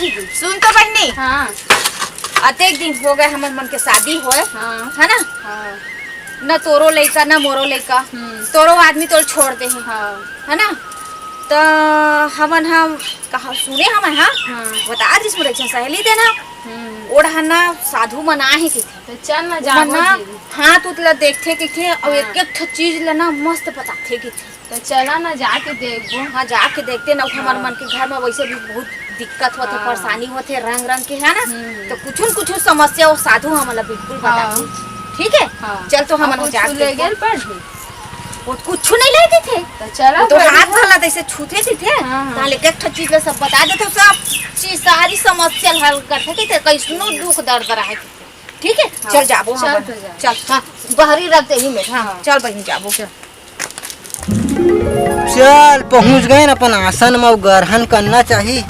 ही दी। सुन तो बहनी, हाँ अतेक दिन हो गए हमन मन के शादी होए, हाँ है ना? हाँ न तोरो लइका न मोरो लइका, तोरो आदमी तोर छोड़ दे हैं, हाँ है ना? तो हम कहा सुने हम हाँ बता दिस मोरे सहेली देना ओढ़ना साधु मना है कि तो चल ना जा हाथ उतला देखते कि और एक एक चीज लेना मस्त बताते कि तो चला ना जाके देखो। हाँ जाके देखते ना। हमारे मन के घर में वैसे भी बहुत दिक्कत होते, परेशानी होते रंग रंग के, है ना? तो कुछ समस्या वो साधु हमारा बिल्कुल बता। ठीक है चल तो हम जाके वो कुछ नहीं लेते थे तो चला तो हाथ वाला जैसे छूते थे ताले एक एक चीज सब बता देते, सब चीज सारी समस्या हल करते थे, कैसनो दुख दर्द रहे थे। ठीक है चल जाबो। चल हाँ बाहरी रखते ही में। हाँ चल बहन जाबो। चल पहुंच गए न अपन आसन में ग्रहण करना चाहिए।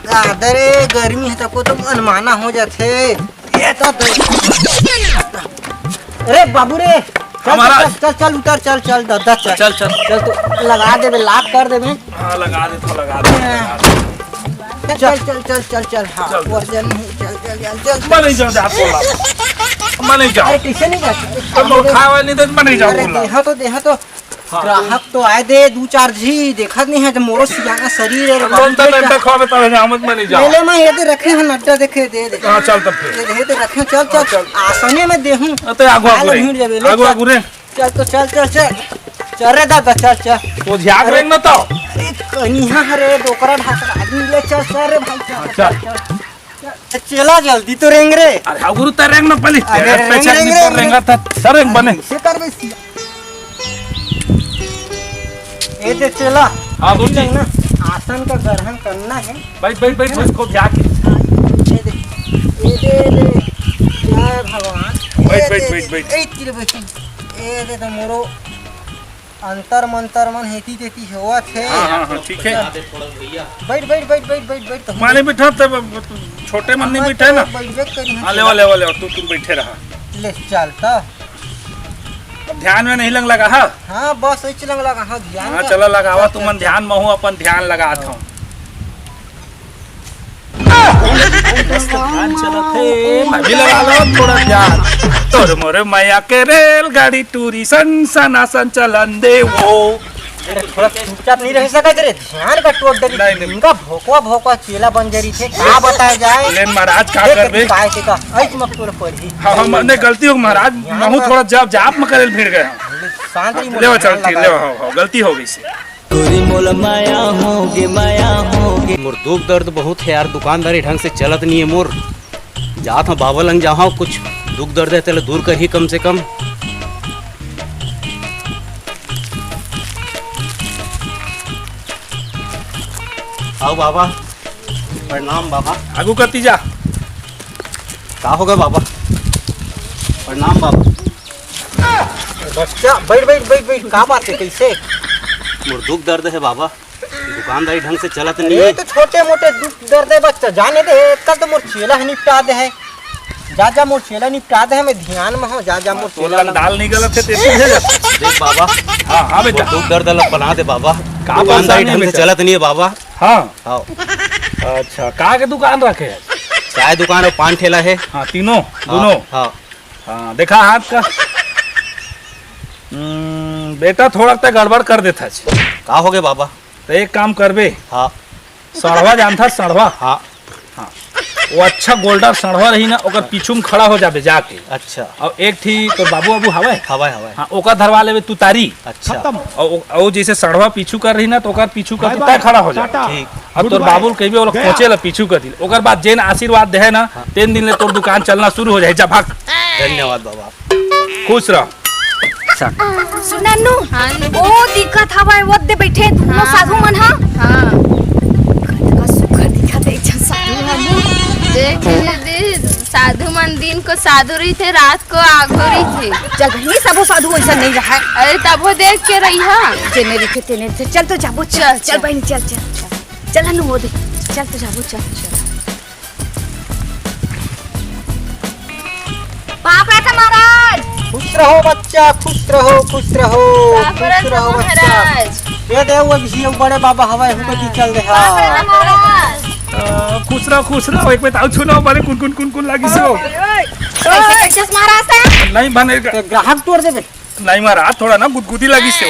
अरे गर्मी है तो मनमाना हो जाते। अरे बाबू रे चल चल उतर चल चल दादा चल चल चल चल तो लगा दे लाभ कर दे। हाँ लगा दे तो लगा दे। चल चल चल चल चल हाँ वर्जन चल चल चल चल मैं नहीं जाऊँ आपको मैं नहीं जाऊँ। अरे कैसे नहीं जाते तो खावा नहीं तो मैं नहीं जाऊँ। अरे देहा तो ग्राहक तो आए दे 2-4 जी देखा नहीं है तो मोरो सियाना शरीर है। कौन सा टाइम पे खावे तो रहमत में नहीं जाऊँ। ले मैं ये दे रखे हैं नड्डा देखे दे दे। हाँ चल तब फिर ये दे रखे चल चल चल आसने में देहूं तो आगू आगू रे चल तो चल चल चल चल रे दादा चल चल तो झाग रेंग न तो अरे कनिया रे डोकरा ढाकर आदमी ले चल चल रे भाई चल चला जल्दी तो रेंग रे। अरे आगू तो रेंग न पहले रेंग रेंग था सर रेंग बने से कर बे ये दे चला। हाँ दूर जी ना आसन का ग्रहण करना है। बैठ बैठ बैठ इसको झाग ये दे जय भगवान बैठ बैठ बैठ बैठ ये दे तो मोरो अंतर मंतर मन हेती तेती हुआ थे। हाँ ठीक है बैठ बैठ बैठ बैठ बैठ बैठ माने बैठा तब छोटे मन नहीं बैठे ना। हाँ ले तू बैठे रहा ले चलता ध्यान में नहीं लग लगा। हाँ बस ऐसे लग लगा। हाँ ध्यान हाँ चलो लगावा तुम ध्यान में हूँ अपन ध्यान लगाता हूँ। मैं भी लगा लो थोड़ा ध्यान। तोर मोरे माया के रेलगाड़ी टूरी सन सनासन चलन दे वो। थोड़ा चुपचाप नहीं रह सका तेरे ध्यान का टोट दे। इनका भोकवा चेला बन जरी थे क्या बताया जाए। लेन महाराज का करबे काय से का ऐस मत तोड़ पड़ी। हाँ हमने गलती हो महाराज महू थोड़ा जब जाप में करेल भिड़ गया। ले चल ठीक ले गलती हो गई से। तोरी मोल माया होगे मोर दुख दर्द बहुत है यार। दुकानदारी ढंग से चलत नहीं है मोर। जात हूँ बाबा लंग जाओ कुछ दुख दर्द है तेरे दूर कर ही कम से कम। आओ बाबा प्रणाम बाबा। आगू करती जा का होगा बाबा। प्रणाम बाबा। बच्चा बैठ बैठ बैठ बैठ का बात है कैसे। मोर दुख दर्द है बाबा। दुकानदारी ढंग से चलत नहीं ये है। तो छोटे मोटे दुख दर्द है बच्चा जाने दे। कल तो मोर चेला निपटा दे है। जा मोर चेला निपटा दे है। मैं ध्यान में हूँ जा मोर चेला दाल नहीं गलत है देख बाबा। हाँ बेटा दुख दर्द अलग बना दे बाबा। दुकानदारी ढंग से चलत नहीं है बाबा। हाँ अच्छा कहाँ के दुकान रखे है। चाय दुकान और पान ठेला है। हाँ तीनों दोनों। हाँ देखा हाथ का बेटा थोड़ा सा गड़बड़ कर देता का हो गए बाबा। तो एक काम करबे। हाँ सड़वा जानता सड़वा। हाँ हाँ वो अच्छा गोल्डर सड़वा रही ना ओकर पीछू में खड़ा हो जाबे जाके। अच्छा और एक थी तो बाबू बाबू हवाए हवाए हवाए। हाँ ओकर धरवा लेबे तू तारी। अच्छा और जैसे सड़वा पीछू कर रही ना तो ओकर पीछू कर तय खड़ा हो जा। ठीक अब तोर बाबू कहबे वो पहुंचे ला पीछू कर दी ओकर बाद जेन आशीर्वाद दे है ना 3 दिन ले तोर दुकान चलना शुरू हो जाए। जा भाग। धन्यवाद बाबा खुश रह। सुनन्नू ओ दिक्कत हवा वो दे बैठे दोनों साधु मन। हां का सुखर दिखत है साधु मन। देख साधु मन दिन को साधु रही थे रात को आगो रही थे। जगह सब साधु ऐसा नहीं रहा। अरे तब वो देख के रही है जेने दिखे तेने चल तो जाबो चल चल बहन चल चल चल नु हो दे चल तो जाबो चल चल। बाप रे महाराज खुश रहो बच्चा खुश रहो खुश रहो खुश रहो बच्चा। महाराज ये दे वो किसी बड़े बाबा हवाए हुए की चल रहा। खुश रहो एक बेटा छुनो बारे कुन लागी से हो कैसे कैसे महाराज साहब नहीं बनेगा ते ग्राहक तोड़ देबे नहीं महाराज थोड़ा ना गुदगुदी लगी से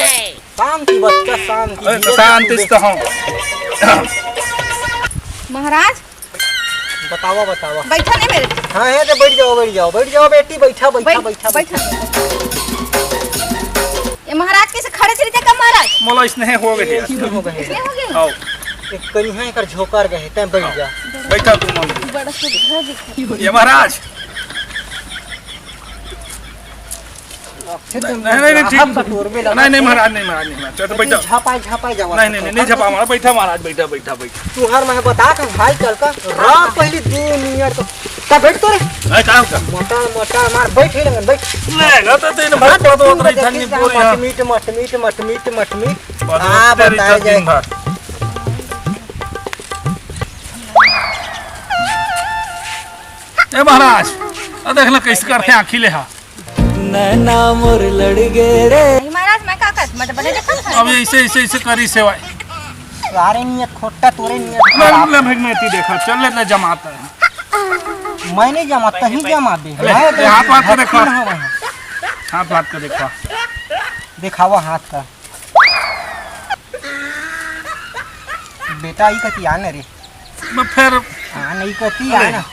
शांति बच्चा शांति शांति से हो महाराज बताओ बैठा नहीं मेरे हाँ है तो बैठ जाओ बेटी बैठा ये महाराज कैसे खड़े से रहते कब महाराज मोला इसने हो गए हो गए इसलिए हो गए आओ एक कहीं है कर झोकर गए तै बैठ जा बैठा तू मम्मी बड़ा सुविधा दिखा ये महाराज नहीं ठीक नहीं महाराज नहीं चल तो बैठो झापाई जाओ नहीं झपा हमारा बैठा महाराज बैठा तू हर मैं बता के भाई चल का रात पहली 2 मिनट का बैठ तो रे नहीं काम कर मोटा मार बैठ ही लगन बैठ लेगा तो तेरे भाई पड़ दो उधर इधर पूरी मट हां बता जाए ए महाराज देख ना कैसे करते आँखी ले हा नैना मोर लड़ गे रे नहीं महाराज मैं का कर मत बने देखा अब ऐसे करी सेवा सारे नियत खोटा तोरे नियत मैं भाई मैं ती देखा चल ले जमाता है मैं नहीं जमा तही जमा दे ले, हाथ हाथ के देखो हाथ के देखो दिखावा हाथ का बेटा ई कती आने रे मैं फिर नहीं कती आना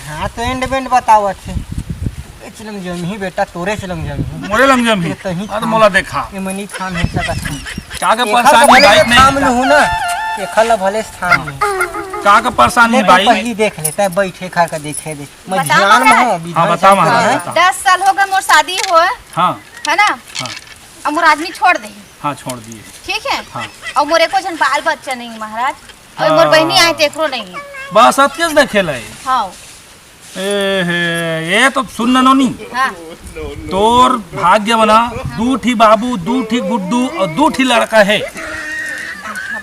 हाँ तो एंड बेंड बताओ अच्छे चलम जमी बेटा तोरे चलम जमी मोरे लंग जमी तही और मोला देखा ये मनी थाम है सकत का के परेशानी बाइक थाम नहीं लहू ना एकल भले स्थान में का के परेशानी भाई पहली देख लेता है बैठे खा के देखे दे मैं बताओ ध्यान में महाराज। हूं हां बता महाराज 10 साल हो गए मोर शादी हो हां है ना हाँ। अब मोर आदमी छोड़ दे हां छोड़ दिए ठीक है हाँ। और मोरे को जन बाल बच्चा नहीं महाराज और हाँ। मोर बहनी आए तेकरो नहीं बस अतकेस देखे ले हाँ ए हे ये तो सुन नोनी हाँ तोर भाग्य बना 2 ठी बाबू 2 ठी गुड्डू और 2 ठी लड़का है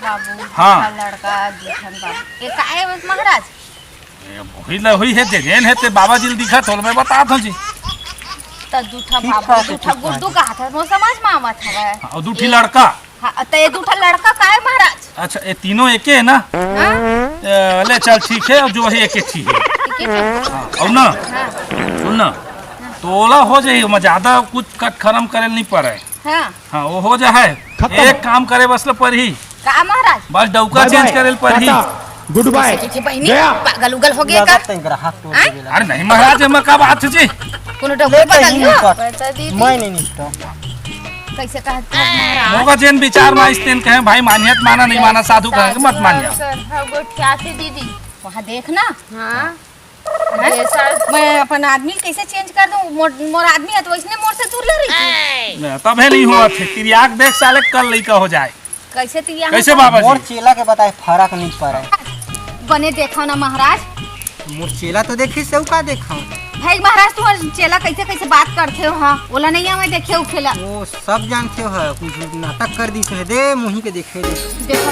बाबू हाँ। लड़का दूठन बाबू ये काहे बस महाराज हुई है जेन है ते बाबा जी दिखा तो मैं बता दूं जी त दूठा बाबू दूठा गुड्डू का हाथ मो समझ में आवत है और 2 ठी लड़का हाँ त ये दूठा लड़का काहे महाराज अच्छा ये तीनों एक है ना हाँ ले चल ठीक है और जो है एक ही है ठीक है हाँ, और ना हाँ सुन ना तोला हो जाए मैं ज्यादा कुछ कट खरम करे नहीं पड़े हाँ हाँ वो हो जाए एक काम करे बस पर ही का महाराज बस डौका चेंज करे पर ही गुड बाय की बहनी पागल उगल हो गया का लगत है ग्राहक तोड़ आय? देला अरे नहीं महाराज मैं का बात जी कोनो डॉक्टर बदल नहीं लियो कर। बता दीदी मैं नहीं निष्ठा कैसे कहते हैं महाराज होगा जेन विचार में इस दिन कहे भाई मानियत माना नहीं माना साधु कहे मत मानिया क्या थी दीदी वहाँ देखना हाँ मैं अपन आदमी कैसे चेंज कर दूं मोर आदमी है तो वैसने मोर से दूर ले रही थी तब है नहीं हुआ थे तेरी आँख देख साले कल लड़का हो जाए कैसे तू यहाँ कैसे बाबा मोर जी चेला के बताए फर्क नहीं पड़े बने देखा ना महाराज मोर चेला तो देखी से का देखा भाई महाराज तू चेला कैसे कैसे बात करते हो हाँ बोला नहीं हमें देखे उखेला वो सब जानते हो कुछ नाटक कर दी से दे मुही के देखे दे देखा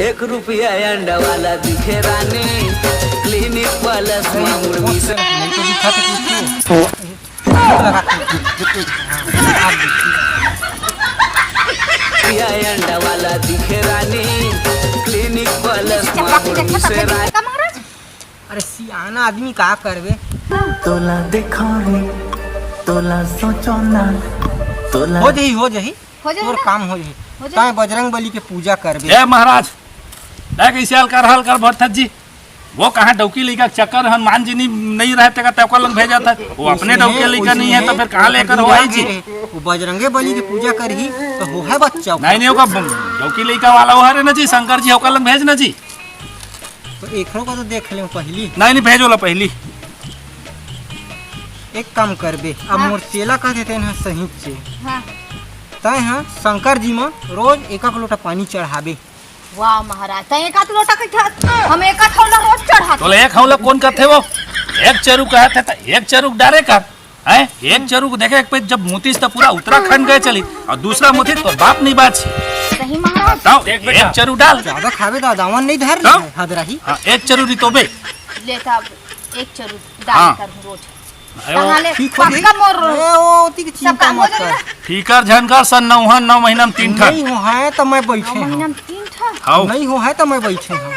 1 रुपया अंडा वाला दिखे रानी क्लिनिक वाला मुर्गी से नहीं तो दिखा तो कुछ लगा रुपया अंडा वाला दिखे रानी क्लिनिक वाला मुर्गी से रानी का महाराज अरे सियाना आदमी का करवे तोला दिखावे तोला सोचो ना तोला हो जही हो जाए तोर ना? काम हो हो जही जाए। ताए बजरंग बली के पूजा करवे जय महाराज देख इसे हल कर भरथत जी वो कहाँ डौकी लेकर चक्कर हनुमान जी नहीं रहते का तब लग भेजा था वो अपने डौके लेकर नहीं है तो फिर कहाँ लेकर हो आई जी वो बजरंगे बली की पूजा करही तो हो है बच्चा नहीं होगा डौकी लेकर वाला वो है ना जी शंकर जी होकर लग भेज ना जी तो एकरो को तो देख ले पहली नहीं भेजो ला पहली एक काम करबे अब मोर चेला कहते थे ना सही से हाँ तय हाँ शंकर जी में रोज एक लोटा पानी चढ़ावे वाह महाराज तय एक हाथ लोटा के हम एक हाथ हौला रोज चढ़ा तो एक हौला कौन कहते वो एक चरुक कहते था एक चरुक डारे कर है एक चरुक देखे एक पे जब मोती से पूरा उत्तराखंड गए चली और दूसरा मोती तो बाप नहीं बात सही महाराज बताओ एक चरु डाल ज्यादा खावे तो दावन नहीं धर हाँ? हद रही हाँ, एक चरु रितोबे लेता एक चरू हाँ। डाल कर रोज अयो, कहाँ ले ठीक हो गई पक्का मोर वो उती की सब चिंता काम हो मत जाएगा कर ठीकर झनकर सन 9 महीना में 3 ठन नहीं हो है तो मैं बैठे महीना हूँ में 3 ठन हाउ नहीं हो है तो मैं बैठे हूँ।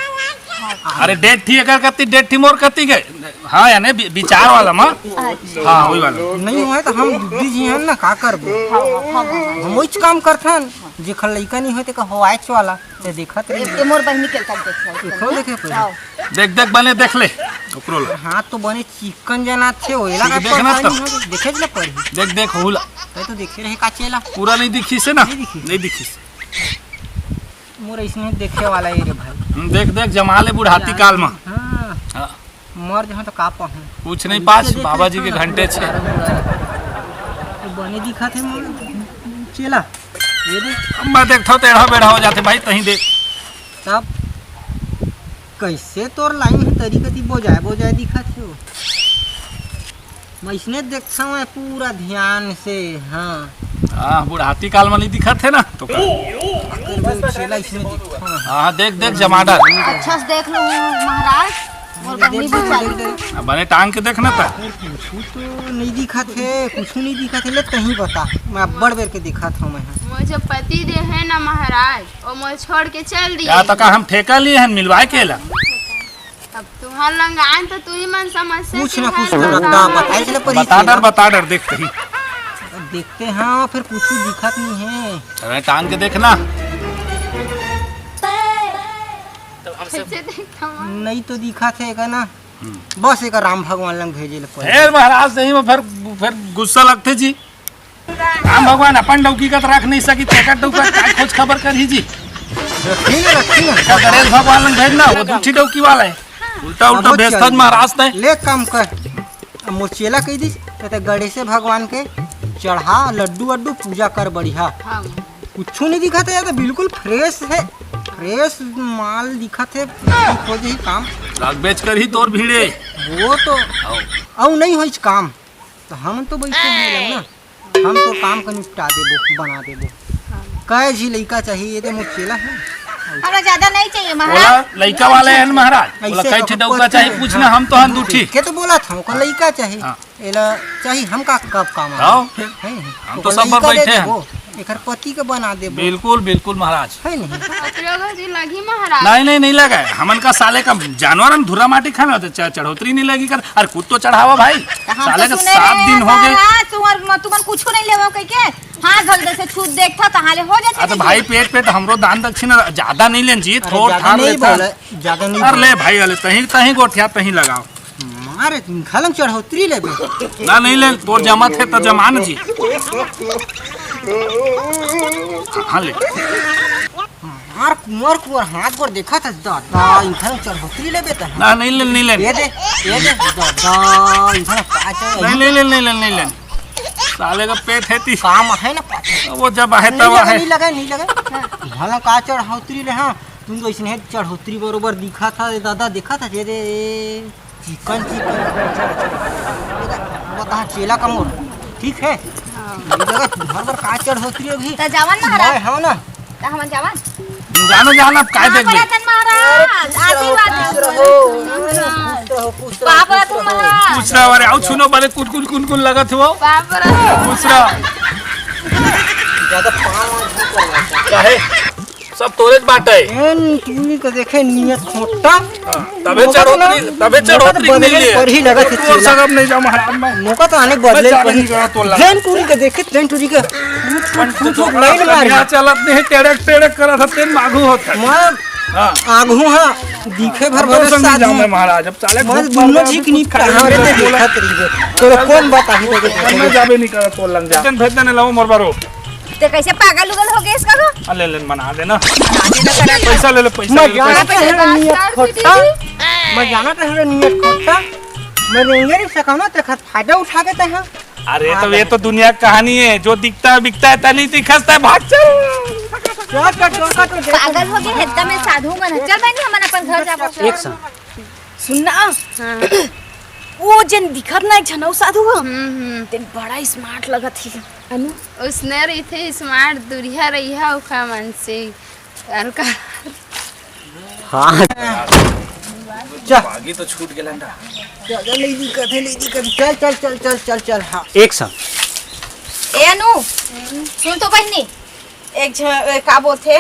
अरे डेट थी अगर कती डेट थी मोर कती गए हाँ यानी विचार वाला माँ हाँ वही वाला नहीं हो है तो हम बुद्धि जी हैं ना का करबो। हम वही काम करथन जेखर लइका नहीं होते का होवाइच वाला ते देखत रही ये मोर बहनी के तक देखो देखे पहले देख देख बने देख ले ओकरो ला। हाथ तो बने चिकन जना थे ओला का देखना तो। देखे ना पड़ी देख देख होला तो देखे रहे का चेला पूरा नहीं दिखी से ना नहीं दिखी। नहीं दिखी से मोर इसमें देखे वाला ये रे भाई। देख देख जमा ले बुढ़ाती काल में हाँ हाँ, मर जहाँ तो का पहूँ कुछ नहीं पास बाबा जी के घंटे छे बने दिखा थे मोर चेला ये देख अब मैं देखता टेढ़ा बेढ़ा हो जाते भाई तहीं देख तब कैसे तोर लाइन है तरीके ती बोजाए दिखा थे वो। मैं इसने देखता हूँ पूरा ध्यान से। हाँ हाँ बुढ़ाती काल में नहीं दिखा थे ना तो चेला इसमें दिखता हूँ। हाँ देख देख जमाडा अच्छा से देख लो महाराज मोर बहनी भी चल अब बने टांग के देखना था कुछ तो नहीं दिखा थे कुछ नहीं दिखा थे ले कहीं बता मैं बड़ बेर के दिखा था मैं। मुझे पति दे है ना महाराज और मुझे छोड़ के चल दिए। या तो का हम ठेका लिए हैं मिलवाए के ला अब तुम्हार लंग आए तो तू ही मन समस्या कुछ के ना हल कुछ तो बता। रद्दा बताए चले पर बता डर देख कहीं देखते हाँ फिर कुछ दिखत नहीं है। अरे टांग के देखना कैसे देखता हूँ? नहीं तो दिखा थे का ना बस एक राम भगवान लंग भेजे ले पड़े। फिर महाराज सही में फिर गुस्सा लगते जी राम भगवान अपन डौकी का तो रख नहीं सकी तेकर डौका काय खोज खबर करी जी रखी ना गणेश भगवान लंग भेजना वो दूठी डौकी वाला है उल्टा उल्टा भेजता महाराज ने ले काम कर मोचेला कह दी तो गणेश भगवान के चढ़ा लड्डू वड्डू पूजा कर बढ़िया। हाँ कुछ नहीं दिखा था यार तो बिल्कुल फ्रेश है फ्रेश माल दिखा थे खोजे ही काम लाग बेच कर ही तोर भीड़े वो तो अब नहीं हो काम तो हम तो बैठे हैं ना हम तो काम का निपटा देबो बना देबो कई जी लड़का चाहिए ये मुचेला है हमरा ज्यादा नहीं चाहिए बोला महाराज। लड़का वाले हैं महाराज बोला कई ठे डौका चाहिए पूछना हम तो हम दूठी के तो बोला था को लड़का चाहिए हाँ। एला चाहिए हम का कब काम आओ फिर है हम तो सब पर बैठे हैं एकर पति के बना देबो बिल्कुल बिल्कुल महाराज है नहीं पत्रियों जी लगी महाराज। नहीं लगा है हमन का साले का जानवर धुरा माटी खाना होता चढ़ोतरी नहीं लगी कर अरे खुद तो चढ़ावा भाई साले का 7 दिन हो गए तुमन कुछ नहीं लेवो कह के हां जल्दी से छूट देखता तहाले हो जाते। तो भाई पेट पे तो हमरो दान दक्षिणा ज्यादा नहीं लेन जी थोड़ा ठार नहीं लेता बोला ज्यादा नहीं अरे ले भाई अले तहीं गोठिया तहीं लगाओ मारे खलंग चढ़ोतरी लेबे ना नहीं ले तोर जमा थे तो जमान जी हाँ ले मार कुंवर हाथ पर देखा था दादा इधर चढ़ोतरी लेबे त ना नहीं ले ये दे दादा इधर का चाहिए नहीं ले साले का पेट है ती काम है ना पाछे वो जब है तब है नहीं लगा भला का चढ़ोतरी ले हाँ तुम तो इसने चढ़ोतरी बरोबर दिखा था दादा देखा था ये चिकन बता चेला का मोर ठीक है घर पर का चढ़ोतरी अभी त जवान महाराज हाँ ना त हमन जवान जानो अब काय देख ले महाराज आशीर्वाद बाबा तुम महाराज पूछ रहा अरे आओ सुनो बड़े कुन लगा थे वो बाप रे पूछ रहा ज्यादा पाँव काहे सब तोरेज बाटे तू का देखे नियत छोटा तबे चढ़ोतरी नहीं लिए पर ही लगा थे और सब नहीं जा महाराज मैं मौका तो आने बदले मैं नहीं करा तो लगा ट्रेन टूरी के देखे ट्रेन टूरी के लाइन मार यहाँ चलत नहीं टेड़क करा था तेन मागू होता मैं हाँ आगू हाँ दिखे भर भर समझ जाऊँ मैं महाराज अब चाले मैं दोनों ठीक नहीं कहाँ रे ते देखा तरीके तो कौन बात आई तो मैं जाबे नहीं करा तो लग जा भेज देने लाओ मोरबारो ते कैसे पागल उगल हो गए इसका को ले मना देना पैसा ले पैसा मैं ले जाना पैसा। तो है नियत खोटा मैं जाना तो है नियत खोटा मैं रेंगे नहीं सका ना ते फायदा उठा के तहाँ अरे तो ये तो दुनिया की कहानी है जो दिखता है बिकता है तनी दिखता है भाग चल पागल हो गए हेता में साधु मन चल बहनी हमन अपन घर जाबो एक साथ सुनना वो जन दिखत ना जनौ साधु हो तेन बड़ा स्मार्ट लगत ही अनु उसने रही थे स्मार्ट दुरिया रही है उखा मन से का हाँ आगे तो छूट गेलन रा नहीं दिक्कत चल हाँ एक साथ ए अनु सुन तो बहनी एक का बोलते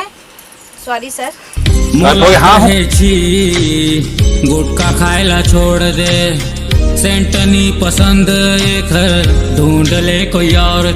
सॉरी सर। कोई हाँ हो? गुटखा खायला छोड़ दे, सेंटनी पसंद एक ढूंढ ले कोई और।